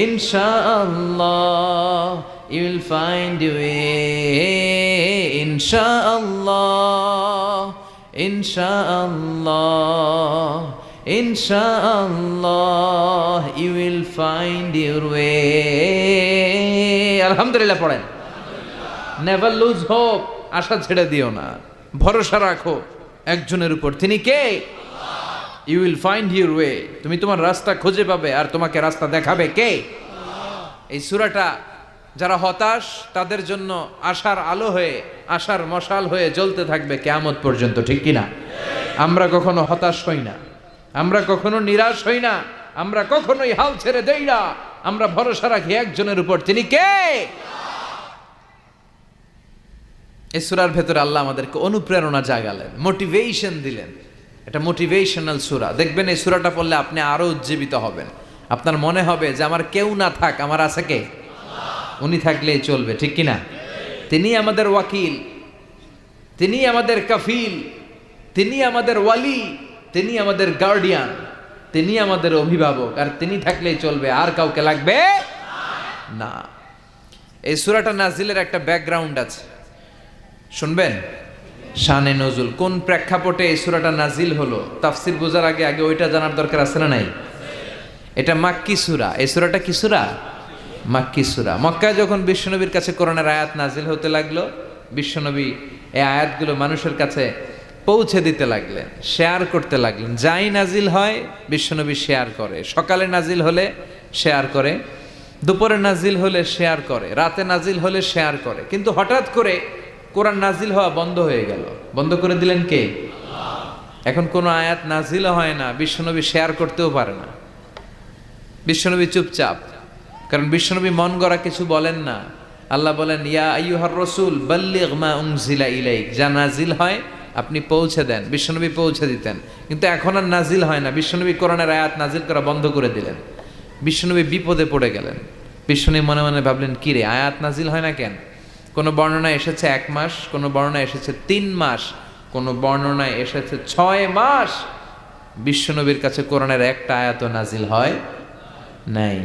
Insha'Allah, you will find your way. Insha'Allah, Insha'Allah, Insha'Allah, you will find your way. আলহামদুলিল্লাহ পড়েন। Never lose hope, আশা ছেড়ে দিও না, ভরসা রাখো একজনের উপর। তিনি কে? You will find your way. তুমি তোমার রাস্তা খুঁজে পাবে, আর তোমাকে রাস্তা দেখাবে কে? এই সূরাটা যারা হতাশ তাদের জন্য আশার আলো হয়ে, আশার মশাল হয়ে জ্বলতে থাকবে কিয়ামত পর্যন্ত, ঠিক কিনা? আমরা কখনো হতাশ হই না, আমরা কখনো নিরাশ হই না, আমরা কখনোই হাল ছেড়ে দেই না, আমরা ভরসা রাখি একজনের উপর। তিনি কে? এই সূরার ভেতরে আল্লাহ আমাদেরকে অনুপ্রেরণা জাগালেন, মোটিভেশন দিলেন। এটা মোটিভেশনাল সূরা। দেখবেন এই সূরাটা পড়লে আপনি আরো উজ্জীবিত হবেন। আপনার মনে হবে যে আমার কেউ না থাক, আমার আছে কে? উনি থাকলেই চলবে, ঠিক কিনা? তিনি আমাদের ওয়াকিল, তিনি আমাদের কাফিল, তিনি আমাদের ওয়ালি, তিনি আমাদের গার্ডিয়ান, তিনি আমাদের অভিভাবক, আর তিনি থাকলেই চলবে, আর কাউকে লাগবে না। এই সূরাটা নাজিলের একটা ব্যাকগ্রাউন্ড আছে, শুনবেন। শানে নজুল, কোন প্রেক্ষাপটে এই সূরাটা নাজিল হলো, তাফসির বোঝার আগে আগে ওইটা জানার দরকার আছে না নাই? এটা মাক্কি সূরা। এই সূরাটা কি সূরা? মাক্কি সূরা। মক্কায় যখন বিশ্বনবীর কাছে কোরআনের আয়াত নাজিল হতে লাগলো, বিশ্বনবী এই আয়াতগুলো মানুষের কাছে পৌঁছে দিতে লাগলেন, শেয়ার করতে লাগলেন। যাই নাজিল হয় বিশ্বনবী শেয়ার করে। সকালে নাজিল হলে শেয়ার করে, দুপুরে নাজিল হলে শেয়ার করে, রাতে নাজিল হলে শেয়ার করে। কিন্তু হঠাৎ করে কোরআন নাজিল হওয়া বন্ধ হয়ে গেল। বন্ধ করে দিলেন কে? এখন কোনো আয়াত নাজিল হয় না, বিশ্বনবী শেয়ার করতেও পারে না। বিশ্বনবী চুপচাপ, কারণ বিশ্বনবী মন গড়া কিছু বলেন না। আল্লাহ বলেন, ইয়া আইয়ুহার রাসূল বাল্লিগ মা উনজিলা ইলাইক, যা নাজিল হয় আপনি পৌঁছে দেন। বিশ্বনবী পৌঁছে দিতেন, কিন্তু এখন আর নাজিল হয় না। বিশ্বনবী কোরআনের আয়াত নাজিল করা বন্ধ করে দিলেন। বিশ্বনবী বিপদে পড়ে গেলেন। বিশ্বনবী মনে মনে ভাবলেন, কি রে, আয়াত নাজিল হয় না কেন? কোনো বর্ণনায় এসেছে 1 মাস, কোনো বর্ণনায় এসেছে 3 মাস, কোনো বর্ণনায় এসেছে 6 মাস। বিশ্বনবীর কাছে কোরআনের একটা আয়াত নাজিল হয় নাই।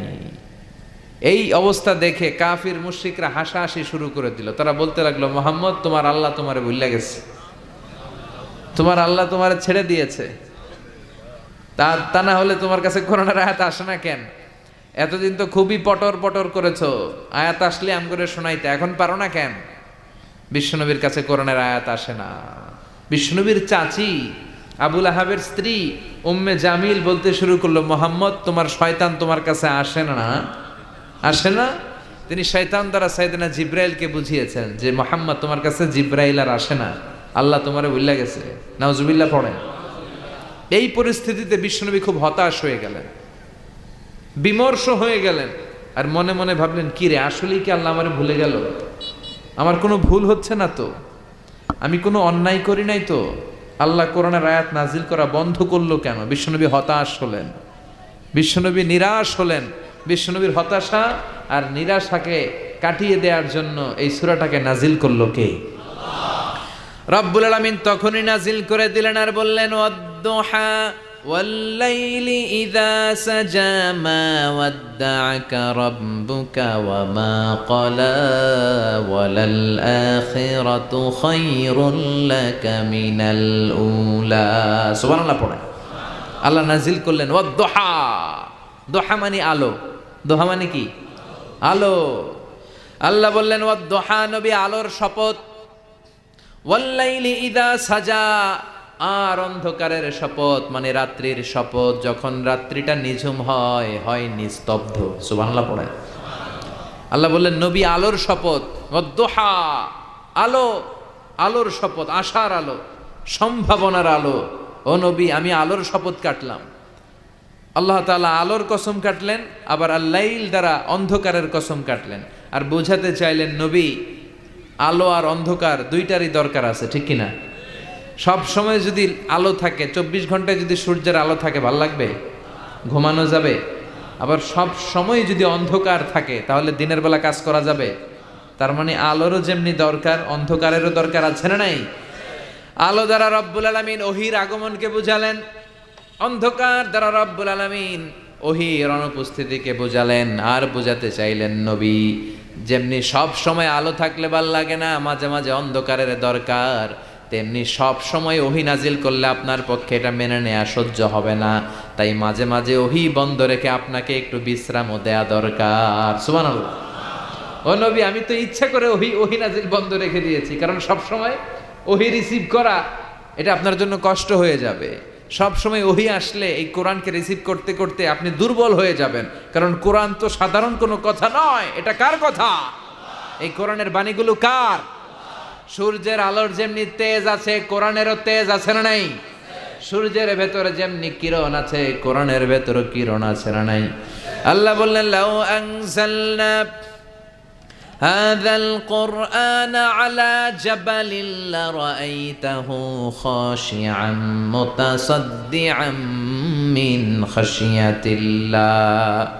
এই অবস্থা দেখে কাফির মুশরিকরা হাসাহাসি শুরু করে দিল। তারা বলতে লাগলো, মুহাম্মদ, তোমার আল্লাহ তোমারে ভুলে গেছে, তোমার আল্লাহ তোমারে ছেড়ে দিয়েছে। তা না হলে তোমার কাছে কোরআনের আয়াত আসে না কেন? এতদিন তো খুবই পটর পটর করেছো, আয়াত আসলে আম করে শোনাইতে, এখন পারো না কেন? বিশ্বনবীর কাছে কোরআনের আয়াত আসে না। বিশ্বনবীর চাচি আবুল আহাবের স্ত্রী উম্মে জামিল বলতে শুরু করলো, মুহাম্মদ, তোমার শয়তান তোমার কাছে আসে না, আসে না। তিনি শয়তান দ্বারা সাইয়েদনা জিব্রাইলকে বুঝিয়েছেন যে মুহাম্মদ, তোমার কাছে জিব্রাইল আর আসে না, আল্লাহ তোমারে ভুলে গেছে। নাউজুবিল্লাহ পড়েন। এই পরিস্থিতিতে বিশ্বনবী খুব হতাশ হয়ে গেলেন, বিমর্ষ হয়ে গেলেন, আর মনে মনে ভাবলেন, কি রে, আসলেই কি আল্লাহ আমারে ভুলে গেল? আমার কোনো ভুল হচ্ছে না তো, আমি কোনো অন্যায় করি নাই তো, আল্লাহ কোরআনের আয়াত নাজিল করা বন্ধ করলো কেন? বিশ্বনবী হতাশ হলেন, বিশ্বনবী নিরাশ হলেন। বিশ্বনবীর হতাশা আর নিরাশাকে কাটিয়ে দেওয়ার জন্য এই সূরাটাকে নাজিল করলো কে? রব্বুল আলামিন তখনই নাজিল করে দিলেন আর বললেন, ওয়াদ-দুহা والليل إذا سجى ما ودعك ربك وما قلى وللآخرة خير لك من الأولى سبحان الله পড়ে আল্লাহ নাজিল করলেন ওয়াদ-দুহা দুহা মানে আলো দুহা মানে কি আলো আল্লাহ বললেন ওয়াদ-দুহা নবী আলোর শপথ ওয়াল-লাইলি ইযা সাজা আর অন্ধকারের শপথ মানে রাত্রির শপথ যখন রাত্রিটা নিঝুম হয় নিস্তব্ধ সুবহানাল্লাহ পড়ে আল্লাহ বললেন নবী আলোর শপথ ওয়াদ-দুহা আলো আলোর শপথ আশার আলো সম্ভাবনার আলো ও নবী আমি আলোর শপথ কাটলাম আল্লাহ তাআলা আলোর কসম কাটলেন আবার আল-লাইল দ্বারা অন্ধকারের কসম কাটলেন আর বোঝাতে চাইলেন নবী আলো আর অন্ধকার দুইটারই দরকার আছে ঠিক কিনা সব সময় যদি আলো থাকে 24 ঘন্টায় যদি সূর্যের আলো থাকে ভালো লাগবে ঘুমানো যাবে আবার সব সময় যদি অন্ধকার থাকে তাহলে দিনের বেলা কাজ করা যাবে তার মানে আলোরও যেমনি দরকার অন্ধকারেরও দরকার আছে না নাই আলো দ্বারা রব্বুল আলামিন ওহীর আগমনকে বুঝালেন অন্ধকার দ্বারা রব্বুল আলামিন ওহীর অনুপস্থিতিকে বুঝালেন আর বুঝাতে চাইলেন নবী যেমনি সব সময় আলো থাকলে ভাল লাগে না মাঝে মাঝে অন্ধকারের দরকার তেমনি সব সময় ওহী নাজিল করলে আপনার পক্ষে এটা মেনে নেওয়া সহ্য হবে না তাই মাঝে মাঝে ওহী বন্ধ রেখে আপনাকে একটু বিশ্রামও দেয়া দরকার সুবহানাল্লাহ ও নবী আমি তো ইচ্ছা করে ওহী নাজিল বন্ধ রেখে দিয়েছি কারণ সব সময় ওহী রিসিভ করা এটা আপনার জন্য কষ্ট হয়ে যাবে সব সময় ওহী আসলে এই কোরআনকে রিসিভ করতে করতে আপনি দুর্বল হয়ে যাবেন কারণ কোরআন তো সাধারণ কোনো কথা নয় এটা কার কথা এই কোরআনের বাণীগুলো কার সূর্যের আলোর যেমনি তেজ আছে কোরআনেরও তেজ আছে না নাই সূর্যের ভেতরে যেমনি কিরণ আছে কোরআনের ভেতরে কিরণ আছে না নাই আল্লাহ বললেন লাউ আনজালনা هذا القرآن على جبل لرأيته خاشعا متصدعا من خشية الله